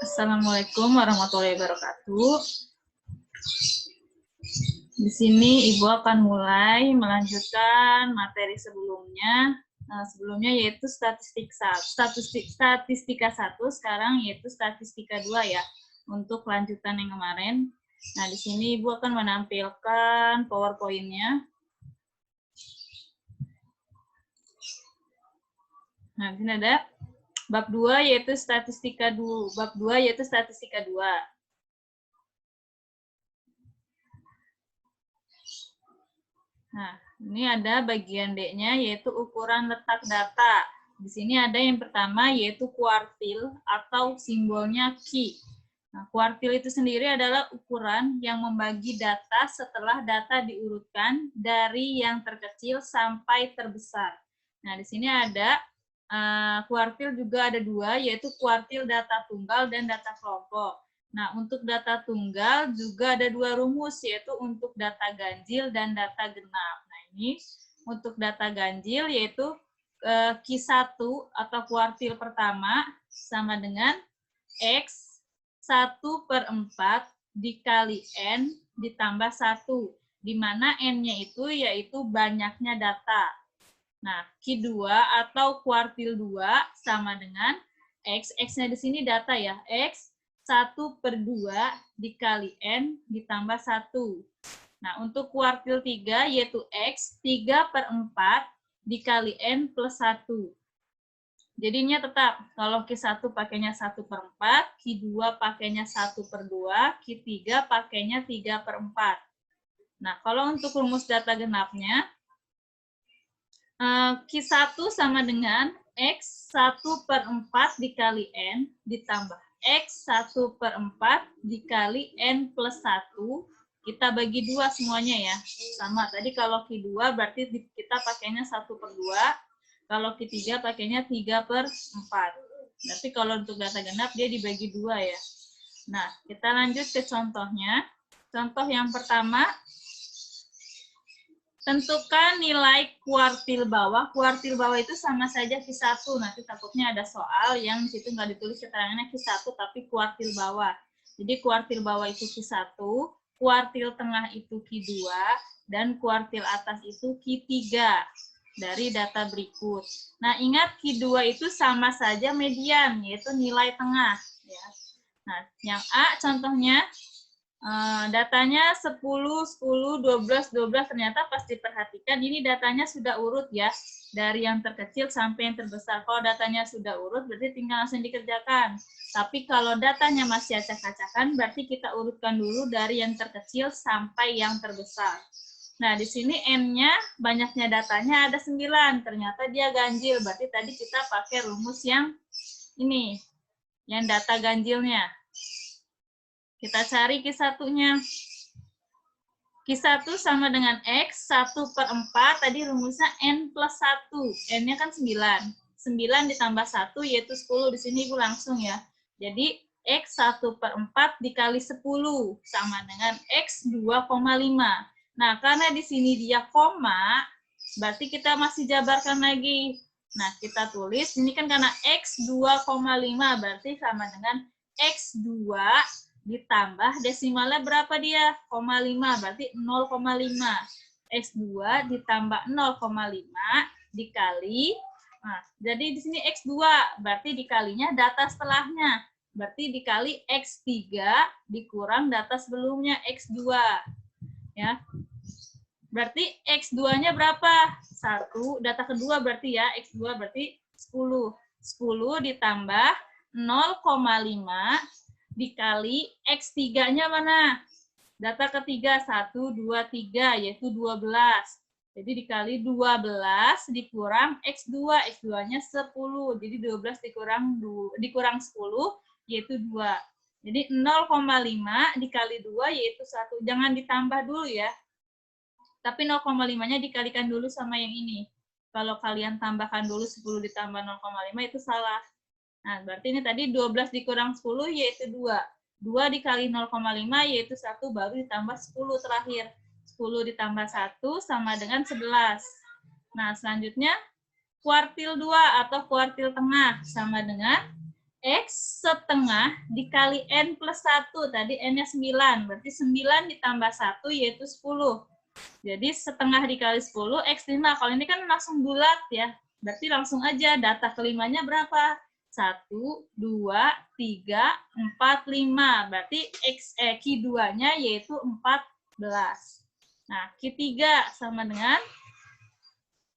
Assalamualaikum warahmatullahi wabarakatuh. Di sini Ibu akan mulai melanjutkan materi sebelumnya. Sebelumnya yaitu statistika 1, sekarang yaitu statistika 2 ya, untuk lanjutan yang kemarin. Nah, di sini Ibu akan menampilkan PowerPoint-nya. Nah, di sini ada bab 2 yaitu statistika 2. Bab 2 yaitu statistika 2. Nah, ini ada bagian D-nya yaitu ukuran letak data. Di sini ada yang pertama yaitu kuartil atau simbolnya Q. Nah, kuartil itu sendiri adalah ukuran yang membagi data setelah data diurutkan dari yang terkecil sampai terbesar. Nah, di sini ada kuartil juga ada dua, yaitu kuartil data tunggal dan data kelompok. Nah, untuk data tunggal juga ada dua rumus, yaitu untuk data ganjil dan data genap. Nah, ini untuk data ganjil yaitu Q1 atau kuartil pertama sama dengan X 1/4 dikali N ditambah 1, di mana N-nya itu yaitu banyaknya data. Nah, Q2 atau kuartil 2 sama dengan X. X-nya di sini data ya, X 1/2 dikali N ditambah 1. Nah, untuk kuartil 3 yaitu X 3/4 dikali N plus 1. Jadinya tetap, kalau Q1 pakainya 1/4, Q2 pakainya 1/2, Q3 pakainya 3/4. Nah, kalau untuk rumus data genapnya, Q1 sama dengan X 1/4 dikali N ditambah X 1/4 dikali N plus 1, kita bagi 2 semuanya ya. Sama, tadi kalau Q2 berarti kita pakainya 1/2, kalau Q3 pakainya 3/4. Tapi kalau untuk data genap dia dibagi 2 ya. Nah, kita lanjut ke contohnya. Contoh yang pertama, tentukan nilai kuartil bawah. Kuartil bawah itu sama saja Q1. Nanti takutnya ada soal yang di situ nggak ditulis keterangannya Q1 tapi kuartil bawah. Jadi kuartil bawah itu Q1, kuartil tengah itu Q2, dan kuartil atas itu Q3 dari data berikut. Nah, ingat Q2 itu sama saja median, yaitu nilai tengah. Ya. Nah, yang A contohnya, datanya 10, 10, 12, 12, ternyata pas diperhatikan ini datanya sudah urut ya, dari yang terkecil sampai yang terbesar. Kalau datanya sudah urut berarti tinggal langsung dikerjakan. Tapi kalau datanya masih acak-acakan berarti kita urutkan dulu dari yang terkecil sampai yang terbesar. Nah, di sini N-nya banyaknya datanya ada 9, ternyata dia ganjil, berarti tadi kita pakai rumus yang ini, yang data ganjilnya. Kita cari Q1-nya. Q1 sama dengan X 1/4, tadi rumusnya N plus 1. N-nya kan 9. 9 ditambah 1 yaitu 10. Di sini Ibu langsung ya. Jadi X 1/4 dikali 10 sama dengan X 2,5. Nah, karena di sini dia koma, berarti kita masih jabarkan lagi. Nah, kita tulis, ini kan karena X 2,5 berarti sama dengan X2 ditambah desimalnya berapa dia? 0,5, berarti 0,5. X2 ditambah 0,5 dikali, nah, jadi di sini X2, berarti dikalinya data setelahnya. Berarti dikali X3 dikurang data sebelumnya, X2. Ya. Berarti X2-nya berapa? 1, data kedua berarti ya, X2 berarti 10. 10 ditambah 0,5 dikali X3-nya mana? Data ketiga, 1, 2, 3, yaitu 12. Jadi dikali 12 dikurang X2, X2-nya 10. Jadi 12 dikurang 10, yaitu 2. Jadi 0,5 dikali 2, yaitu 1. Jangan ditambah dulu ya. Tapi 0,5-nya dikalikan dulu sama yang ini. Kalau kalian tambahkan dulu 10 ditambah 0,5 itu salah. Nah, berarti ini tadi 12 dikurang 10 yaitu 2. 2 dikali 0,5 yaitu 1, baru ditambah 10 terakhir. 10 ditambah 1 sama dengan 11. Nah, selanjutnya kuartil 2 atau kuartil tengah sama dengan X setengah dikali N plus 1. Tadi N-nya 9. Berarti 9 ditambah 1 yaitu 10. Jadi setengah dikali 10, X5. Kalau ini kan langsung bulat ya. Berarti langsung aja data kelimanya berapa? 1, 2, 3, 4, 5. Berarti Q2-nya yaitu 14. Nah, Q3 sama dengan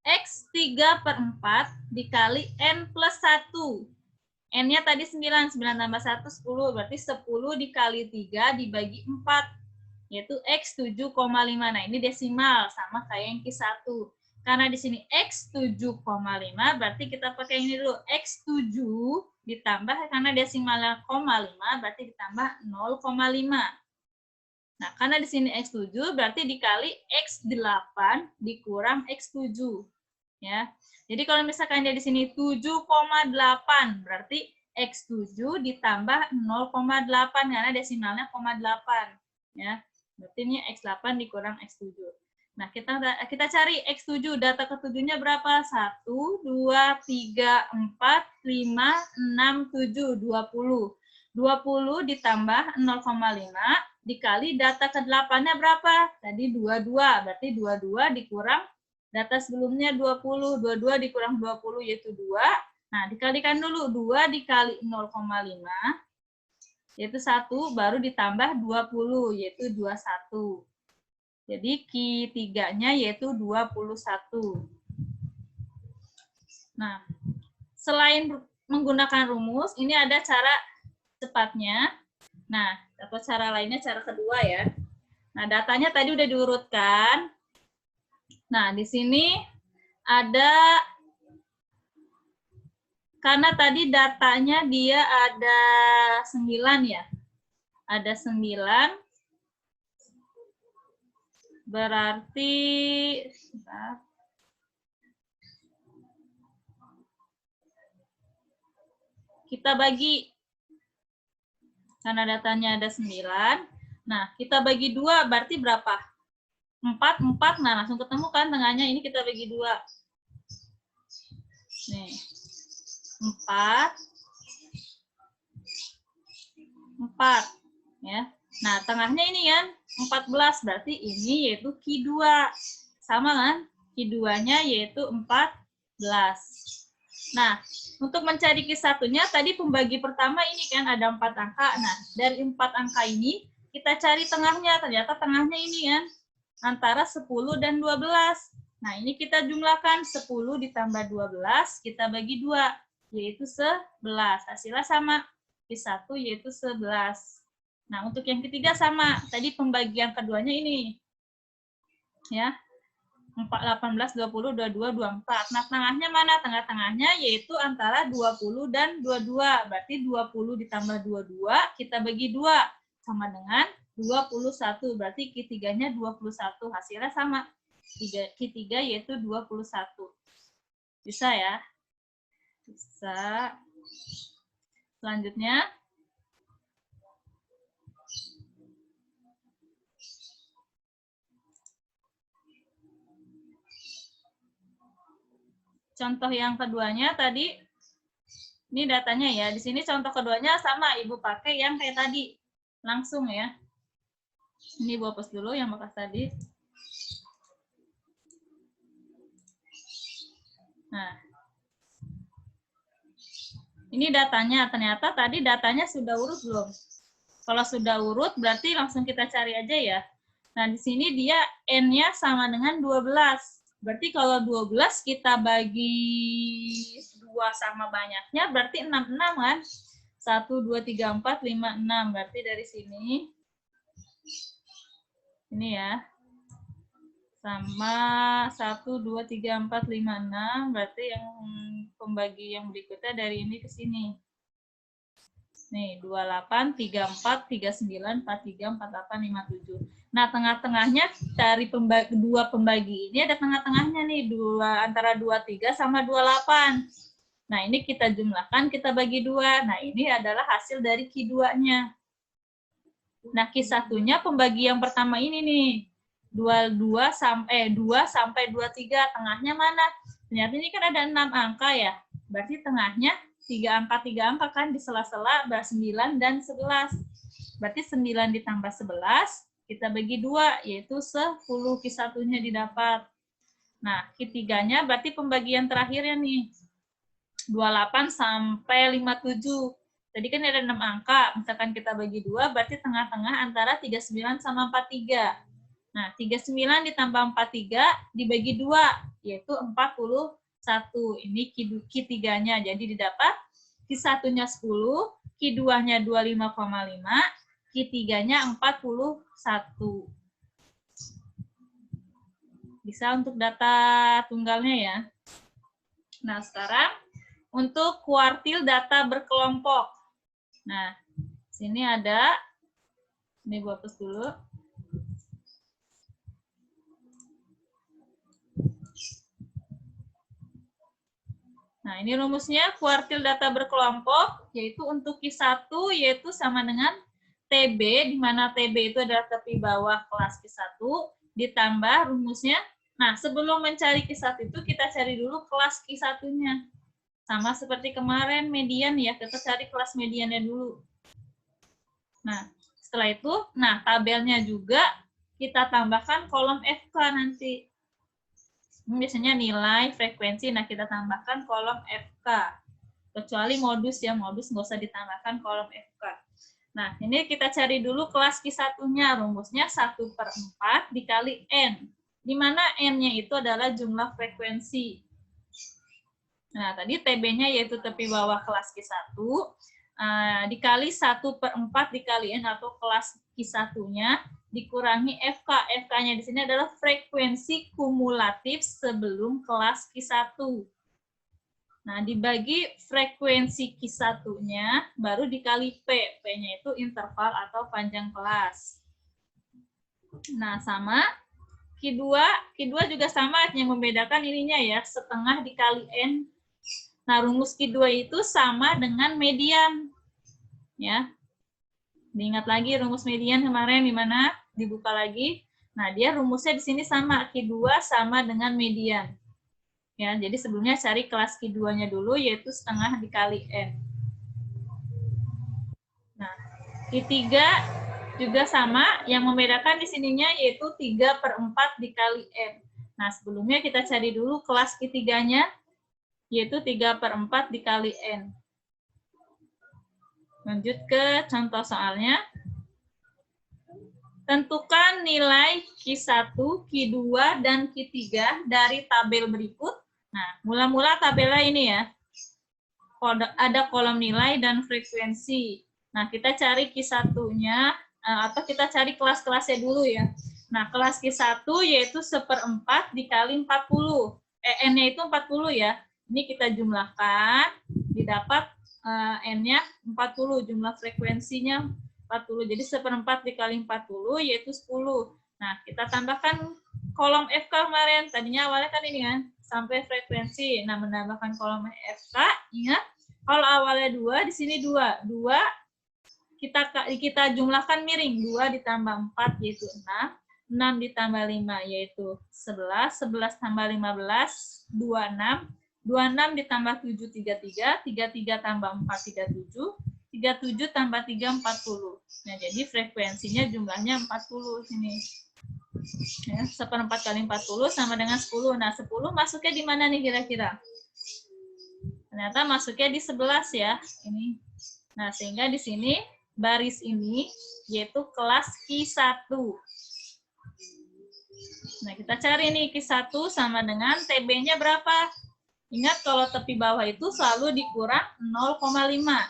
X3 per 4 dikali N plus 1. N-nya tadi 9, 9 tambah 1, 10. Berarti 10 dikali 3 dibagi 4, yaitu X 7,5. Nah, ini desimal, sama kayak yang Q1. Karena di sini X 7,5, berarti kita pakai ini dulu. X 7 ditambah, karena desimalnya 0,5, berarti ditambah 0,5. Nah, karena di sini X 7, berarti dikali X 8 dikurang X 7. Ya. Jadi kalau misalkan dia di sini 7,8, berarti X7 ditambah 0,8 karena desimalnya 0,8 ya. Berarti ini X8 dikurang X7. Nah, kita cari X7, data ke-7-nya berapa? 1 2 3 4 5 6 7 20. 20 ditambah 0,5 dikali data ke-8-nya berapa? Tadi 22. Berarti 22 dikurang data sebelumnya 20, 22 dikurang 20 yaitu 2. Nah, dikalikan dulu. 2 dikali 0,5 yaitu 1, baru ditambah 20 yaitu 21. Jadi Q3-nya yaitu 21. Nah, selain menggunakan rumus, ini ada cara cepatnya. Nah, atau cara lainnya, cara kedua ya. Nah, datanya tadi udah diurutkan. Nah, di sini ada, karena tadi datanya dia ada 9 ya. Ada 9, berarti kita bagi, karena datanya ada 9. Nah, kita bagi 2, berarti berapa? 4, 4. Nah, langsung ketemu kan tengahnya. Ini kita bagi 2. Nih. 4. 4. Ya. Nah, tengahnya ini kan 14. Berarti ini yaitu Q2. Sama kan? Q2-nya yaitu 14. Nah, untuk mencari Q1-nya, tadi pembagi pertama ini kan ada 4 angka. Nah, dari 4 angka ini, kita cari tengahnya. Ternyata tengahnya ini kan, antara 10 dan 12. Nah, ini kita jumlahkan 10 ditambah 12, kita bagi 2, yaitu 11. Hasilnya sama, Q1 yaitu 11. Nah, untuk yang ketiga sama, tadi pembagian keduanya ini. Ya, 18, 20, 22, 24. Nah, tengahnya mana? Tengah-tengahnya yaitu antara 20 dan 22. Berarti 20 ditambah 22, kita bagi 2. Sama dengan 21. Berarti Q3-nya 21. Hasilnya sama. Q3 yaitu 21. Bisa ya? Bisa. Selanjutnya. Contoh yang keduanya tadi, ini datanya ya. Di sini contoh keduanya sama, Ibu pakai yang kayak tadi. Langsung ya. Ini Ibu hapus dulu yang bekas tadi. Nah. Ini datanya. Ternyata tadi datanya sudah urut belum? Kalau sudah urut, berarti langsung kita cari aja ya. Nah, di sini dia N-nya sama dengan 12. Berarti kalau 12 kita bagi 2 sama banyaknya, berarti 66 kan? 1, 2, 3, 4, 5, 6. Berarti dari sini, ini ya, sama 1, 2, 3, 4, 5, 6. Berarti yang pembagi yang berikutnya dari ini ke sini. Nih, 28, 34, 39, 43, 48, 57. Nah, tengah-tengahnya dari dua pembagi ini ada tengah-tengahnya nih, antara 23 sama 28. Nah, ini kita jumlahkan, kita bagi 2. Nah, ini adalah hasil dari Q2-nya. Nah, Q1-nya pembagi yang pertama ini nih. 2 sampai 23, tengahnya mana? Ternyata ini kan ada 6 angka ya. Berarti tengahnya tiga angka kan di sela-sela 9 dan 11. Berarti 9 ditambah 11, kita bagi 2, yaitu 10 Q1-nya didapat. Nah, Q3-nya berarti pembagian terakhirnya nih. 28 sampai 57. Tadi kan ada 6 angka, misalkan kita bagi 2, berarti tengah-tengah antara 39 sama 43. Nah, 39 ditambah 43 dibagi 2, yaitu 41. Ini Q3-nya, jadi didapat Q1-nya 10, Q2-nya 25,5, Q3-nya 41. Bisa untuk data tunggalnya ya. Nah, sekarang untuk kuartil data berkelompok. Nah, sini ada, ini gua hapus dulu. Nah, ini rumusnya kuartil data berkelompok, yaitu untuk Q1 yaitu sama dengan TB, di mana TB itu adalah tepi bawah kelas Q1, ditambah rumusnya. Nah, sebelum mencari Q1 itu, kita cari dulu kelas Q1-nya. Sama seperti kemarin, median ya, kita cari kelas mediannya dulu. Nah, setelah itu, nah tabelnya juga kita tambahkan kolom FK nanti. Biasanya nilai, frekuensi, nah kita tambahkan kolom FK. Kecuali modus ya, modus nggak usah ditambahkan kolom FK. Nah, ini kita cari dulu kelas Q1-nya, rumusnya 1/4 dikali N. Di mana N-nya itu adalah jumlah frekuensi. Nah, tadi TB-nya yaitu tepi bawah kelas Q1, dikali 1/4 dikali N atau kelas Q1-nya, dikurangi FK. FK-nya di sini adalah frekuensi kumulatif sebelum kelas Q1. Nah, dibagi frekuensi Q1-nya, baru dikali P. P-nya itu interval atau panjang kelas. Nah, sama. Q2 juga sama, yang membedakan ininya ya, setengah dikali N. Nah, rumus Q2 itu sama dengan median. Ya. Diingat lagi rumus median kemarin di mana? Dibuka lagi. Nah, dia rumusnya di sini sama, Q2 sama dengan median. Ya, jadi sebelumnya cari kelas Q2-nya dulu, yaitu setengah dikali N. Nah, Q3 juga sama, yang membedakan di sininya yaitu 3/4 dikali N. Nah, sebelumnya kita cari dulu kelas Q3-nya, yaitu 3/4 dikali N. Lanjut ke contoh soalnya. Tentukan nilai Q1, Q2, dan Q3 dari tabel berikut. Nah, mula-mula tabelnya ini ya. Ada kolom nilai dan frekuensi. Nah, kita cari Q1-nya, atau kita cari kelas-kelasnya dulu ya. Nah, kelas Q1 yaitu 1/4 dikali 40. N-nya itu 40 ya. Ini kita jumlahkan, didapat N-nya 40, jumlah frekuensinya 40. Jadi 1/4 dikali 40 yaitu 10. Nah, kita tambahkan kolom FK kemarin. Tadinya awalnya kan ini kan, sampai frekuensi. Nah, menambahkan kolom FK, ingat, kalau awalnya 2, di sini 2. 2 kita jumlahkan miring. 2 ditambah 4 yaitu 6. 6 ditambah 5 yaitu 11. 11 tambah 15, 26. 26 ditambah 7, 33. 33 tambah 4, 37. 37 tambah 3, 40. Nah, jadi frekuensinya jumlahnya 40 sini. Ya, 1/4 kali 40 sama dengan 10. Nah, 10 masuknya di mana nih kira-kira? Ternyata masuknya di 11 ya. Ini. Nah, sehingga di sini baris ini yaitu kelas Q1. Nah, kita cari nih Q1 sama dengan TB-nya berapa? Ingat kalau tepi bawah itu selalu dikurang 0,5.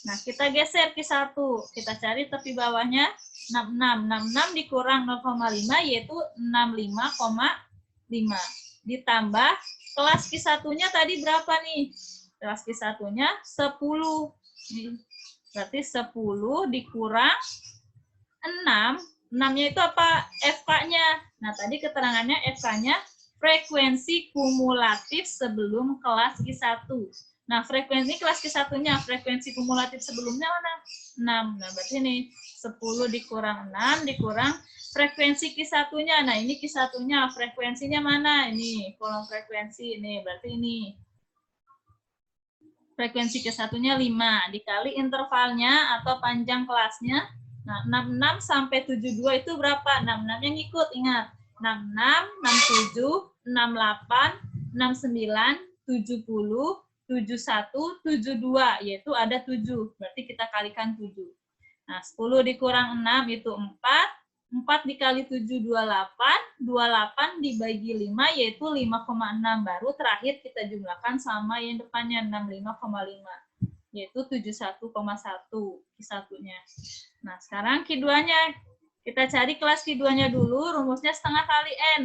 Nah, kita geser Q1. Kita cari tepi bawahnya 66. 66 dikurang 0,5 yaitu 65,5. Ditambah kelas Q1-nya tadi berapa nih? Kelas Q1-nya 10. Berarti 10 dikurang 6. 6-nya itu apa? FK-nya. Nah, tadi keterangannya FK-nya frekuensi kumulatif sebelum kelas Q1. Nah, frekuensi kelas Q1-nya, frekuensi kumulatif sebelumnya mana? 6. Nah, berarti ini 10 dikurang 6 dikurang frekuensi Q1-nya. Nah, ini Q1-nya, frekuensinya mana? Ini kolom frekuensi ini, berarti ini. frekuensi ke-1-nya 5, dikali intervalnya atau panjang kelasnya. Nah, 66 sampai 72 itu berapa? 66-nya ngikut, ingat. 66, 67, 68, 69, 70, 71, 72, yaitu ada 7. Berarti kita kalikan 7. Nah, 10 dikurang 6 itu 4. 4 dikali 7, 28. 28 dibagi 5, yaitu 5,6. Baru terakhir kita jumlahkan sama yang depannya, 65,5. Yaitu 71,1 Q1-nya. Nah, sekarang Q2-nya. Kita cari kelas Q2-nya dulu, rumusnya setengah kali N.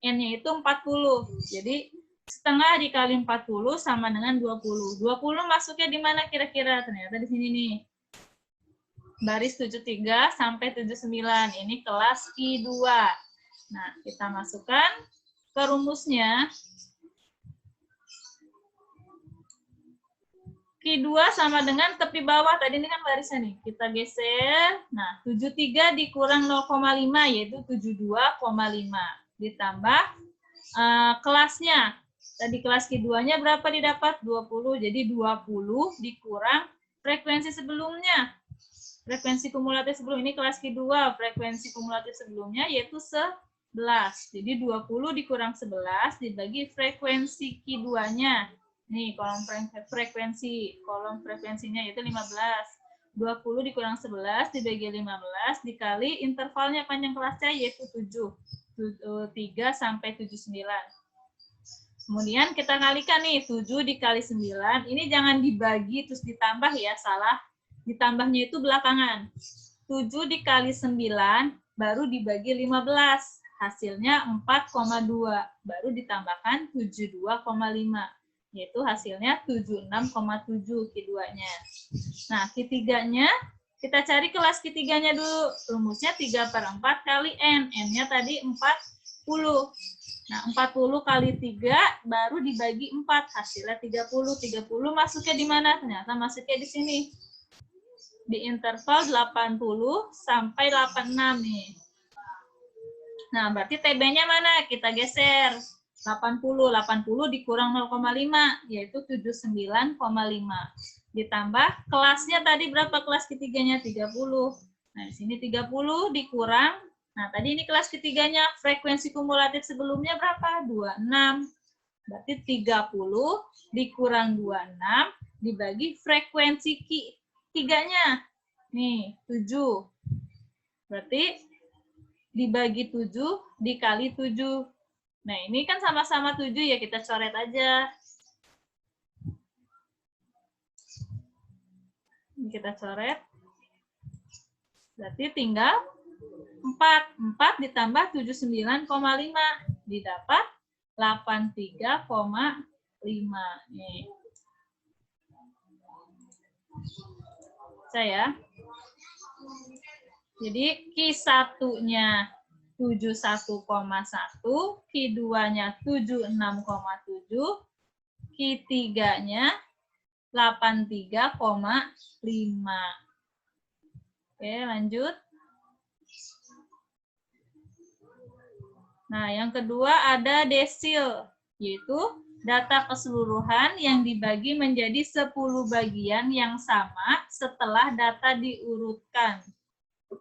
N-nya itu 40. Jadi, setengah dikali 40 sama dengan 20. 20 masuknya di mana kira-kira? Ternyata di sini nih. Baris 73 sampai 79. Ini kelas Q2. Nah, kita masukkan ke rumusnya. Q2 sama dengan tepi bawah. Tadi ini kan barisnya nih. Kita geser. Nah, 73 dikurang 0,5 yaitu 72,5. Ditambah kelasnya. Tadi kelas Q2-nya berapa didapat? 20. Jadi 20 dikurang frekuensi sebelumnya. Frekuensi kumulatif sebelum ini kelas Q2, frekuensi kumulatif sebelumnya yaitu 11. Jadi 20 dikurang 11 dibagi frekuensi Q2-nya. Nih, kolom frekuensi. Kolom frekuensinya yaitu 15. 20 dikurang 11 dibagi 15 dikali intervalnya panjang kelasnya yaitu 7. 3 sampai 79. Kemudian kita kalikan nih, 7 dikali 9. Ini jangan dibagi terus ditambah ya, salah. Ditambahnya itu belakangan. 7 dikali 9 baru dibagi 15. Hasilnya 4,2. Baru ditambahkan 72,5. Yaitu hasilnya 76,7 Q2-nya. Nah, Q3-nya kita cari kelas Q3-nya dulu. Rumusnya 3/4 kali N. N-nya tadi 40. Nah, 40 kali 3 baru dibagi 4. Hasilnya 30. 30 masuknya di mana? Ternyata masuknya di sini. Di interval 80 sampai 86 nih. Nah, berarti TB-nya mana? Kita geser. 80 dikurang 0,5 yaitu 79,5. Ditambah kelasnya tadi berapa kelas ketiganya? 30. Nah, di sini 30 dikurang. Nah, tadi ini kelas ketiganya frekuensi kumulatif sebelumnya berapa? 26. Berarti 30 dikurang 26 dibagi frekuensi Q3-nya. Nih, 7. Berarti dibagi 7 dikali 7. Nah, ini kan sama-sama 7 ya, kita coret aja. Ini kita coret. Berarti tinggal 4. 4 ditambah 79,5. Didapat 83,5. Nih. Saya. Jadi Q1-nya 71,1, Q2-nya 76,7, Q3-nya 83,5. Oke, lanjut. Nah, yang kedua ada desil, yaitu data keseluruhan yang dibagi menjadi 10 bagian yang sama setelah data diurutkan.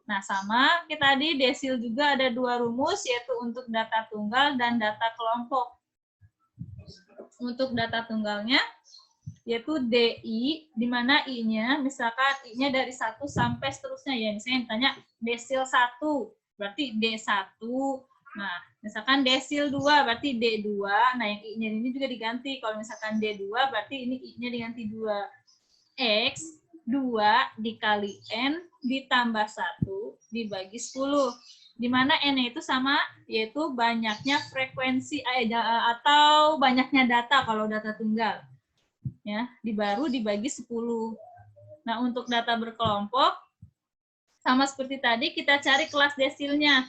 Nah, sama kita tadi desil juga ada 2 rumus, yaitu untuk data tunggal dan data kelompok. Untuk data tunggalnya, yaitu DI, di mana I-nya, misalkan I-nya dari 1 sampai seterusnya, ya misalnya ditanya desil 1, berarti D1. Nah, misalkan desil 2, berarti D2. Nah, yang I-nya ini juga diganti. Kalau misalkan D2, berarti ini I-nya diganti 2. X 2 dikali N ditambah 1 dibagi 10. Di mana N itu sama, yaitu banyaknya frekuensi atau banyaknya data kalau data tunggal. Ya, baru dibagi 10. Nah, untuk data berkelompok, sama seperti tadi, kita cari kelas desilnya.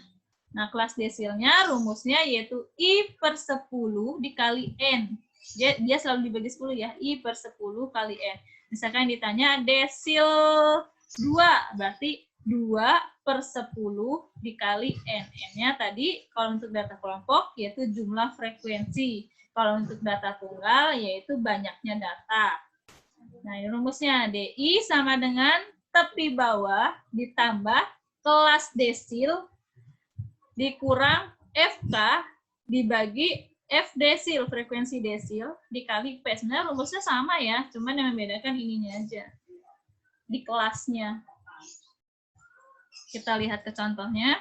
Nah, kelas desilnya rumusnya yaitu I/10 dikali N. Dia selalu dibagi 10 ya, I/10 kali N. Misalkan ditanya desil 2, berarti 2/10 dikali N. N-nya tadi kalau untuk data kelompok yaitu jumlah frekuensi. Kalau untuk data tunggal yaitu banyaknya data. Nah, ini rumusnya. DI sama dengan tepi bawah ditambah kelas desil dikurang FK dibagi F desil, frekuensi desil, dikali P. Sebenarnya rumusnya sama ya, cuman yang membedakan ininya aja. Di kelasnya. Kita lihat ke contohnya.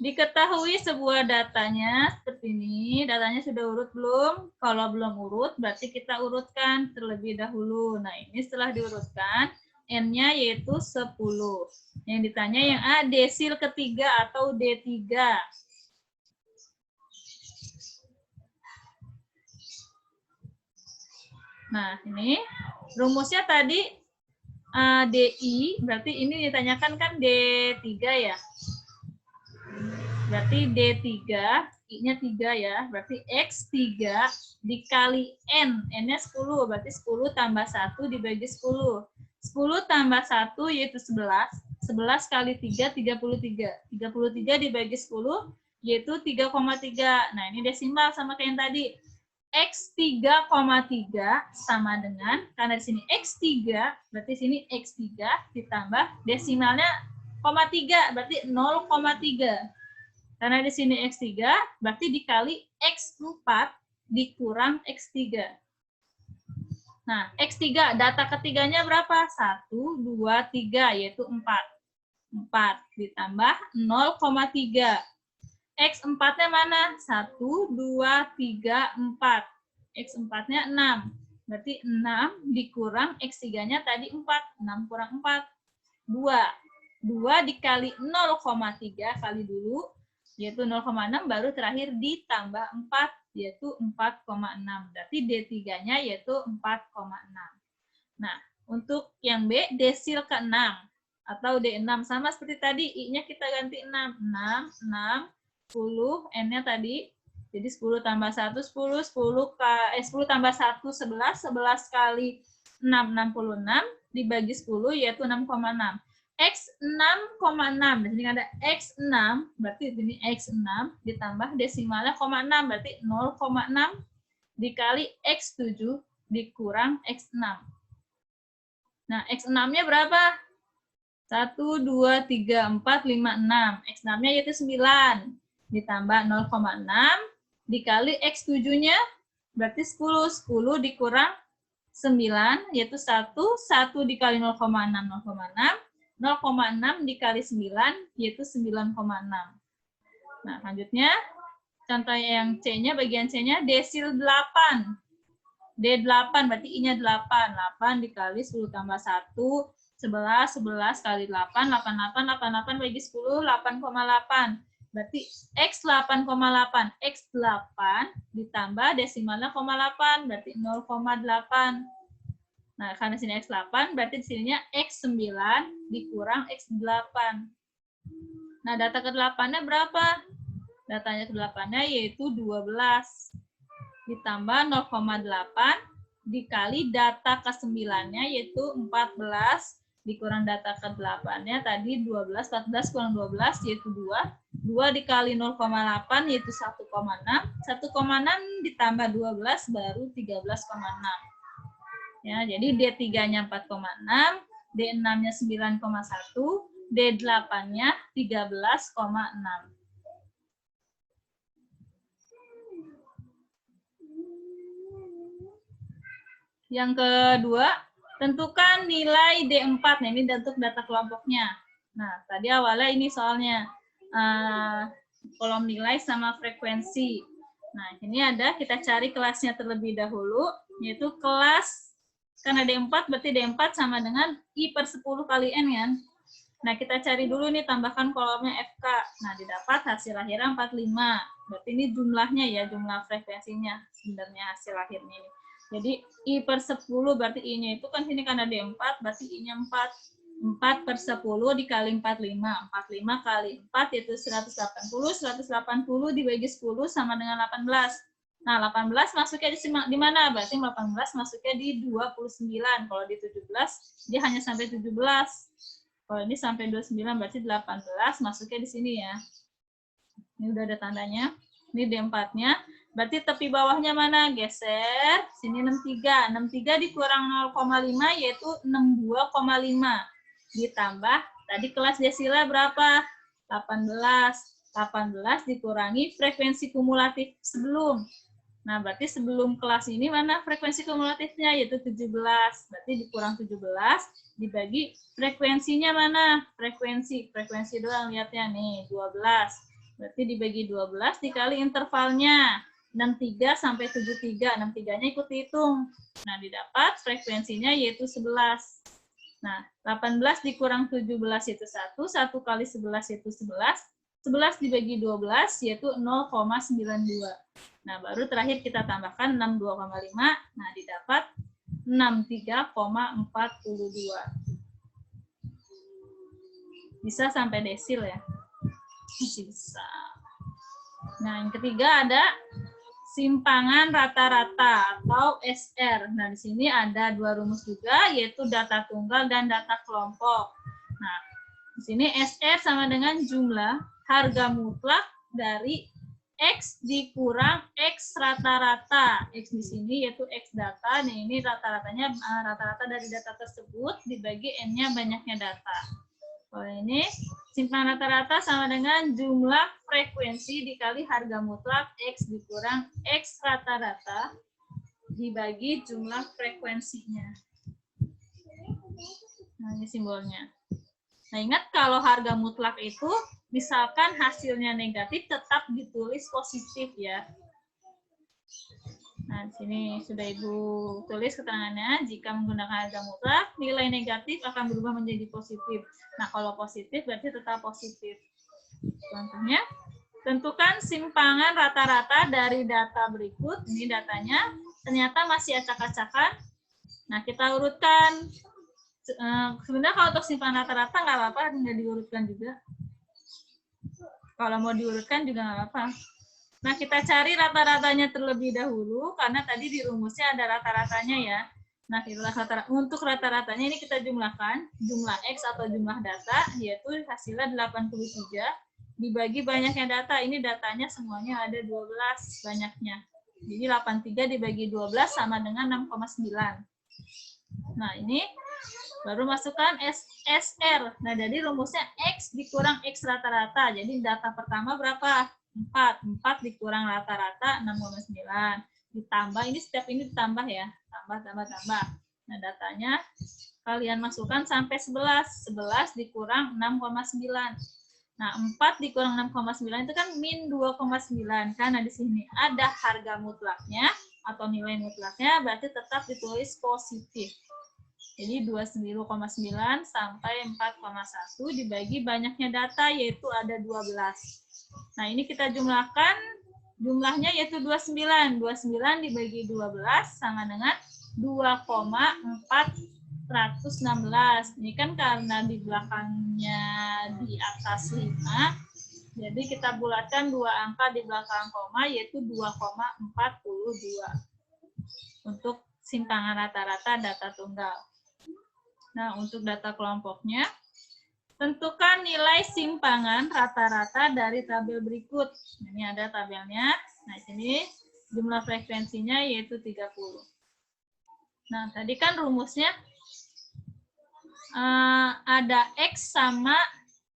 Diketahui sebuah datanya seperti ini. Datanya sudah urut belum? Kalau belum urut, berarti kita urutkan terlebih dahulu. Nah, ini setelah diurutkan, N-nya yaitu 10. Yang ditanya yang A, desil ketiga atau D3. Nah, ini rumusnya tadi DI, berarti ini ditanyakan kan D3 ya. Berarti D3, I-nya 3 ya. Berarti X3 dikali N. N-nya 10, berarti 10 tambah 1 dibagi 10. 10 tambah 1 yaitu 11. 11 kali 3, 33. 33 dibagi 10 yaitu 3,3. Nah, ini desimal sama kayak yang tadi. X3,3 sama dengan, karena di sini X3, berarti sini X3 ditambah desimalnya 0,3, berarti 0,3. Karena di sini X3, berarti dikali X4 dikurang X3. Nah, X3, data ketiganya berapa? 1, 2, 3, yaitu 4. 4 ditambah 0,3. X4-nya mana? 1, 2, 3, 4. X4-nya 6. Berarti 6 dikurang X3-nya tadi 4. 6 kurang 4. 2. 2 dikali 0,3 kali dulu, yaitu 0,6, baru terakhir ditambah 4, yaitu 4,6. Berarti D3-nya yaitu 4,6. Nah, untuk yang B, desil ke-6 atau D6. Sama seperti tadi, I-nya kita ganti 6. 6, 6, 10, N-nya tadi, jadi 10 tambah 1, 10, 10 tambah 1, 11, 11 kali 6, 66, dibagi 10, yaitu 6,6. X 6,6, di sini ada X6, berarti di sini X6, ditambah desimalnya 0,6, berarti 0,6 dikali X7, dikurang X6. Nah, X6-nya berapa? 1, 2, 3, 4, 5, 6. X6-nya yaitu 9. Ditambah 0,6 dikali X7-nya berarti 10. 10 dikurang 9 yaitu 1. 1 dikali 0,6, 0,6. 0,6 dikali 9 yaitu 9,6. Nah, selanjutnya contoh yang C-nya, bagian C-nya desil 8. D8 berarti I-nya 8. 8 dikali 10 tambah 1. 11, 11 kali 8, 88, 88 bagi 10, 8,8. Berarti X 8,8. X 8 ditambah desimalnya 0,8, berarti 0,8. Nah, karena sini X 8, berarti di sininya X 9 dikurang X 8. Nah, data ke-8-nya berapa? Datanya ke-8-nya yaitu 12. Ditambah 0,8 dikali data ke-9-nya yaitu 14. Dikurang data ke-8-nya tadi 12, 14 kurang 12 yaitu 2. 2 dikali 0,8 yaitu 1,6. 1,6 ditambah 12 baru 13,6. Ya, jadi D3-nya 4,6, D6-nya 9,1, D8-nya 13,6. Yang kedua, tentukan nilai D4. Nah, ini untuk data kelompoknya. Nah, tadi awalnya ini soalnya kolom nilai sama frekuensi. Nah, ini ada, kita cari kelasnya terlebih dahulu, yaitu kelas, karena D4 berarti D4 sama dengan I/10 kali N kan. Nah, kita cari dulu nih, tambahkan kolomnya FK. Nah, didapat hasil akhirnya 45. Berarti ini jumlahnya ya, jumlah frekuensinya sebenarnya hasil akhirnya ini. Jadi I/10 berarti I-nya itu kan sini karena D4, berarti I-nya 4. 4/10 dikali 45. 45 kali 4 yaitu 180. 180 dibagi 10 sama dengan 18. Nah, 18 masuknya di mana? Berarti 18 masuknya di 29. Kalau di 17, dia hanya sampai 17. Kalau ini sampai 29, berarti 18 masuknya di sini ya. Ini udah ada tandanya. Ini D4-nya. Berarti tepi bawahnya mana? Geser. Sini 63. 63 dikurang 0,5 yaitu 62,5. Ditambah, tadi kelas desila berapa? 18. 18 dikurangi frekuensi kumulatif sebelum. Nah, berarti sebelum kelas ini mana frekuensi kumulatifnya? Yaitu 17. Berarti dikurang 17, dibagi frekuensinya mana? Frekuensi doang lihatnya nih, 12. Berarti dibagi 12 dikali intervalnya. 63 sampai 73. 63-nya ikut dihitung. Nah, didapat frekuensinya yaitu 11. Nah, 18 dikurang 17 itu 1. 1 kali 11 itu 11. 11 dibagi 12 yaitu 0,92. Nah, baru terakhir kita tambahkan 62,5. Nah, didapat 63,42. Bisa sampai desil ya? Bisa. Nah, yang ketiga ada simpangan rata-rata atau SR. Nah, di sini ada dua rumus juga, yaitu data tunggal dan data kelompok. Nah, di sini SR sama dengan jumlah harga mutlak dari X dikurang X rata-rata. X di sini yaitu X data. Nah, ini rata-ratanya rata-rata dari data tersebut dibagi N-nya banyaknya data. Kalau ini simpangan rata-rata sama dengan jumlah frekuensi dikali harga mutlak X dikurang X rata-rata dibagi jumlah frekuensinya. Nah, ini simbolnya. Nah, ingat kalau harga mutlak itu misalkan hasilnya negatif tetap ditulis positif ya. Nah, di sini sudah Ibu tulis keterangannya, jika menggunakan harga mutlak, nilai negatif akan berubah menjadi positif. Nah, kalau positif berarti tetap positif. Contohnya, tentukan simpangan rata-rata dari data berikut. Ini datanya, ternyata masih acak-acakan. Nah, kita urutkan. Sebenarnya kalau untuk simpangan rata-rata nggak apa-apa, nggak diurutkan juga. Kalau mau diurutkan juga nggak apa-apa. Nah, kita cari rata-ratanya terlebih dahulu, karena tadi di rumusnya ada rata-ratanya ya. Nah, untuk rata-ratanya ini kita jumlahkan, jumlah X atau jumlah data, yaitu hasilnya 83, dibagi banyaknya data. Ini datanya semuanya ada 12 banyaknya. Jadi 83 dibagi 12 sama dengan 6,9. Nah, ini baru masukkan SR. Nah, jadi rumusnya X dikurang X rata-rata. Jadi data pertama berapa? 4. 4 dikurang rata-rata 6,9. Ditambah, ini setiap ini ditambah ya. Tambah. Nah, datanya kalian masukkan sampai 11. 11 dikurang 6,9. Nah, 4 dikurang 6,9 itu kan min 2,9. Karena di sini ada harga mutlaknya atau nilai mutlaknya, berarti tetap ditulis positif. Jadi 29,9 sampai 4,1 dibagi banyaknya data, yaitu ada 12. Nah, ini kita jumlahkan, jumlahnya yaitu 29. 29 dibagi 12 sama dengan 2,416. Ini kan karena di belakangnya di atas 5, jadi kita bulatkan dua angka di belakang koma, yaitu 2,42 untuk simpangan rata-rata data tunggal. Nah, untuk data kelompoknya, tentukan nilai simpangan rata-rata dari tabel berikut. Ini ada tabelnya. Nah, sini jumlah frekuensinya yaitu 30. Nah, tadi kan rumusnya ada X sama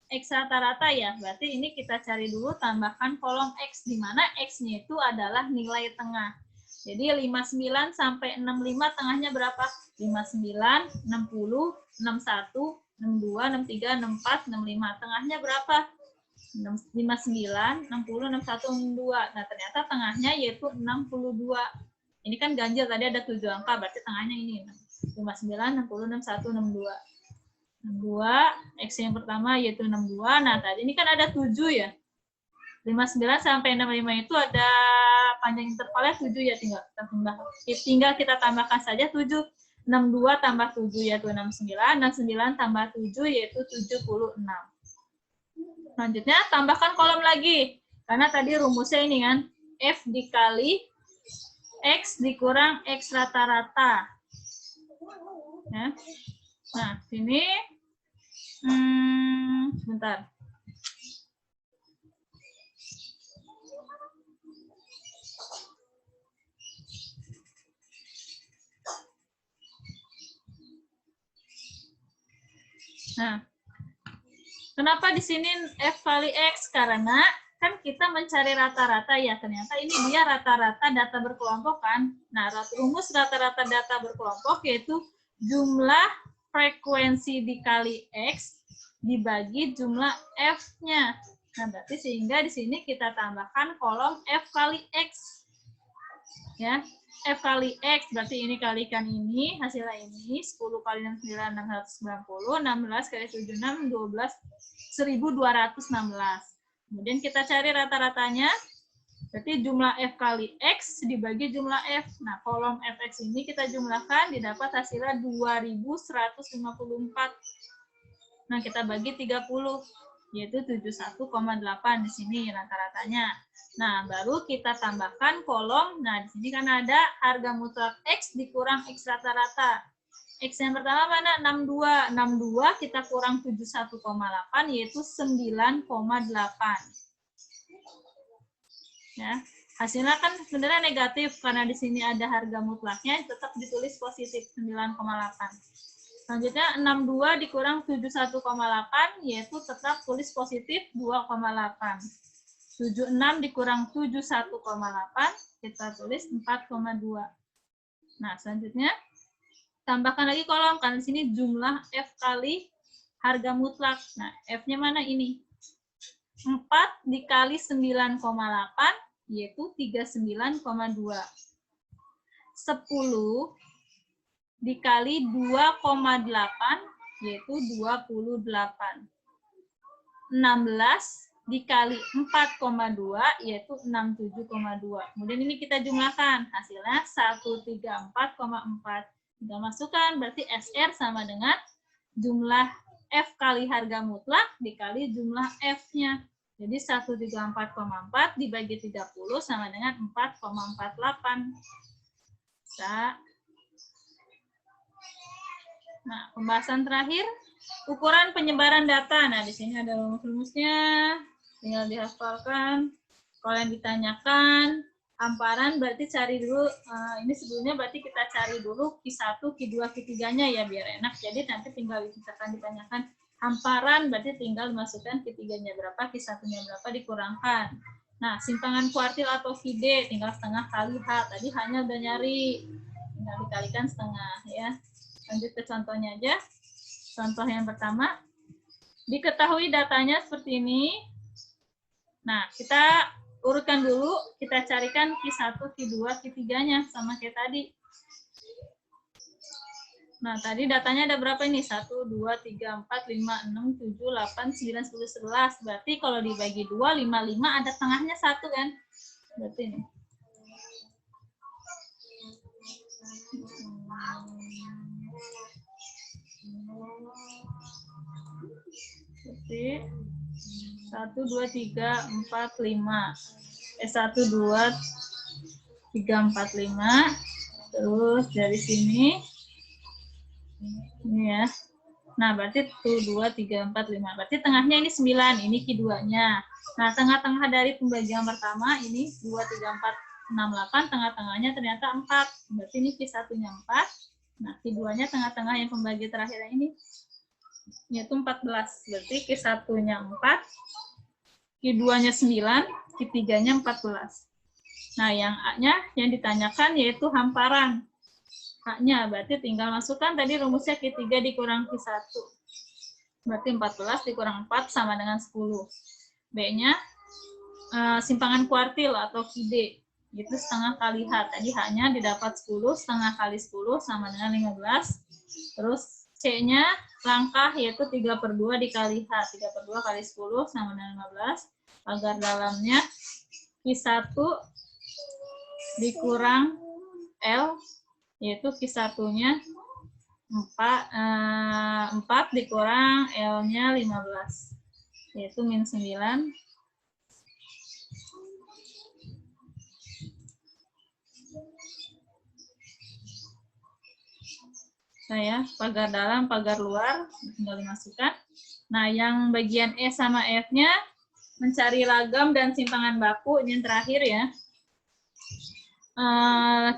X rata-rata ya. Berarti ini kita cari dulu, tambahkan kolom X, di mana X-nya itu adalah nilai tengah. Jadi 59 sampai 65 tengahnya berapa? 59, 60, 61, 62, 63, 64, 65. Tengahnya berapa? 59, 60, 61, 62. Nah, ternyata tengahnya yaitu 62. Ini kan ganjil, tadi ada 7 angka, berarti tengahnya ini. 59, 60, 61, 62. 62, X yang pertama yaitu 62. Nah, tadi ini kan ada 7 ya. 59 sampai 65 itu ada panjang intervalnya 7 ya, tinggal kita tambahkan saja 7. 62 tambah 7 yaitu 69, 69 tambah 7 yaitu 76. Selanjutnya tambahkan kolom lagi, karena tadi rumusnya ini kan, F dikali X dikurang X rata-rata. Ya. Nah, sini, sebentar. Nah, kenapa di sini F kali X? Karena kan kita mencari rata-rata ya, ternyata ini dia rata-rata data berkelompok kan. Nah, rumus rata-rata data berkelompok yaitu jumlah frekuensi dikali X dibagi jumlah F-nya. Nah, berarti sehingga di sini kita tambahkan kolom F kali X. Ya, F kali X, berarti ini kalikan ini, hasilnya ini, 10 kali 6, 9, 690, 16 kali 7, 6, 12, 1216. Kemudian kita cari rata-ratanya, berarti jumlah F kali X dibagi jumlah F. Nah, kolom Fx ini kita jumlahkan, didapat hasilnya 2154. Nah, kita bagi 30, yaitu 71,8 di sini rata-ratanya. Nah, baru kita tambahkan kolom, nah di sini kan ada harga mutlak X dikurang X rata-rata. X yang pertama mana? 62. 62 kita kurang 71,8 yaitu 9,8. Ya, hasilnya kan sebenarnya negatif karena di sini ada harga mutlaknya tetap ditulis positif 9,8. Selanjutnya 62 dikurang 71,8 yaitu tetap tulis positif 2,8. 76 dikurang 71,8 kita tulis 4,2. Nah, selanjutnya tambahkan lagi kolom, karena di sini jumlah F kali harga mutlak. Nah, F-nya mana ini? 4 dikali 9,8, yaitu 39,2. 10 dikali 2,8, yaitu 28. 16 dikali 4,2, yaitu 67,2. Kemudian ini kita jumlahkan, hasilnya 134,4. Kita masukkan, berarti SR sama dengan jumlah F kali harga mutlak dikali jumlah F-nya. Jadi 134,4 dibagi 30 sama dengan 4,48. Bisa. Nah, pembahasan terakhir, ukuran penyebaran data. Nah, di sini ada rumus-rumusnya, tinggal dihafalkan. Kalau yang ditanyakan, hamparan berarti cari dulu, ini sebelumnya berarti kita cari dulu Q1, Q2, Q3-nya ya biar enak. Jadi nanti tinggal misalkan ditanyakan hamparan berarti tinggal masukkan Q3-nya berapa, Q1-nya berapa dikurangkan. Nah, simpangan kuartil atau QD tinggal setengah kali H. Tadi hanya udah nyari, tinggal dikalikan setengah ya. Lanjut ke contohnya aja. Contoh yang pertama, diketahui datanya seperti ini. Nah, kita urutkan dulu, kita carikan Q1, Q2, Q3-nya, sama kayak tadi. Nah, tadi datanya ada berapa ini? 1, 2, 3, 4, 5, 6, 7, 8, 9, 10, 11. Berarti kalau dibagi 2, 5, 5, ada tengahnya 1 kan? Berarti ini. Berarti 1, 2, 3, 4, 5. 1, 2, 3, 4, 5. Terus dari sini. Ini ya. Nah, berarti 1, 2, 3, 4, 5. Berarti tengahnya ini 9. Ini Q2-nya. Nah, tengah-tengah dari pembagian pertama, ini 2, 3, 4, 6, 8. Tengah-tengahnya ternyata 4. Berarti ini Q1-nya 4. Nah, Q2-nya tengah-tengah yang pembagi terakhir ini. Yaitu 14. Berarti Q1-nya 4. Q2-nya 9, Q3-nya 14. Nah, yang A-nya yang ditanyakan yaitu hamparan. H-nya berarti tinggal masukkan tadi rumusnya Q3 dikurang Q1. Berarti 14 dikurang 4 sama dengan 10. B-nya simpangan kuartil atau QD. Itu setengah kali H. Tadi H-nya didapat 10, setengah kali 10 sama dengan 15. Terus C-nya langkah yaitu 3/2 dikali H. 3/2 kali 10 sama dengan 15. Pagar dalamnya Q1 dikurang L, yaitu Q1-nya 4 dikurang L-nya 15, yaitu min 9. Saya pagar dalam, pagar luar, tinggal dimasukkan. Nah, yang bagian E sama F-nya mencari lagam dan simpangan baku, ini yang terakhir ya.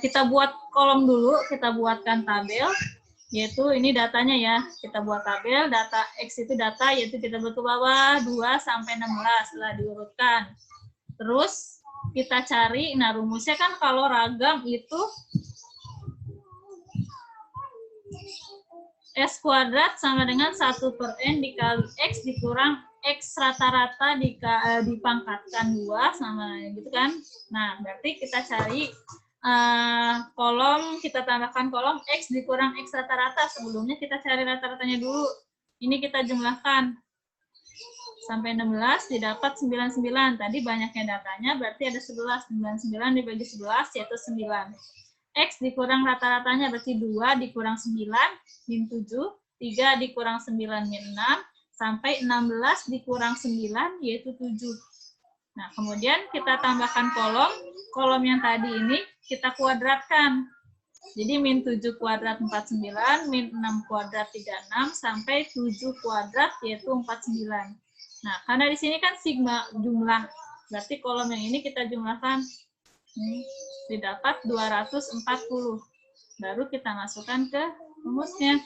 Kita buat kolom dulu, kita buatkan tabel. Yaitu ini datanya ya. Kita buat tabel, data X itu data, yaitu kita buat ke bawah 2 sampai 16 setelah diurutkan. Terus kita cari, nah rumusnya kan kalau ragam itu S kuadrat sama dengan 1/n dikali X dikurang X rata-rata dipangkatkan 2 sama gitu kan. Nah, berarti kita cari kolom, kita tambahkan kolom X dikurang X rata-rata. Sebelumnya kita cari rata-ratanya dulu. Ini kita jumlahkan. Sampai 16 didapat 99. Tadi banyaknya datanya, berarti ada 11. 99 dibagi 11, yaitu 9. X dikurang rata-ratanya, berarti 2 dikurang 9, min 7. 3 dikurang 9, min 6. Sampai 16 dikurang 9, yaitu 7. Nah, kemudian kita tambahkan kolom yang tadi ini kita kuadratkan. Jadi min 7 kuadrat 49, min 6 kuadrat 36, sampai 7 kuadrat yaitu 49. Nah, karena di sini kan sigma jumlah, berarti kolom yang ini kita jumlahkan. Ini didapat 240. Baru kita masukkan ke rumusnya.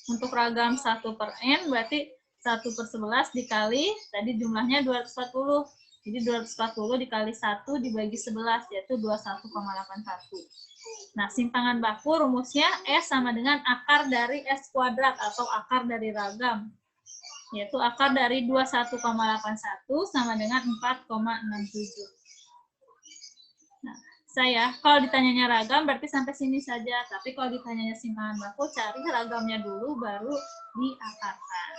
Untuk ragam 1/n berarti 1/11 dikali, tadi jumlahnya 240. Jadi 240 dikali 1 dibagi 11, yaitu 21,81. Nah, simpangan baku rumusnya S sama dengan akar dari S kuadrat atau akar dari ragam. Yaitu akar dari 21,81 sama dengan 4,67. Nah, kalau ditanyanya ragam berarti sampai sini saja. Tapi kalau ditanyanya simpangan baku, cari ragamnya dulu baru diakarkan.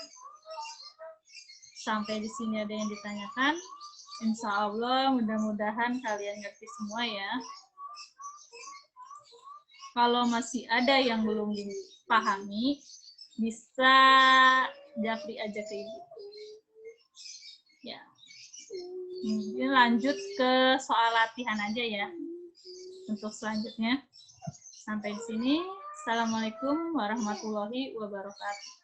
Sampai di sini ada yang ditanyakan. Insya Allah mudah-mudahan kalian ngerti semua ya. Kalau masih ada yang belum dipahami, bisa japri aja ke Ibu. Ya. Mungkin lanjut ke soal latihan aja ya. Untuk selanjutnya. Sampai di sini. Assalamualaikum warahmatullahi wabarakatuh.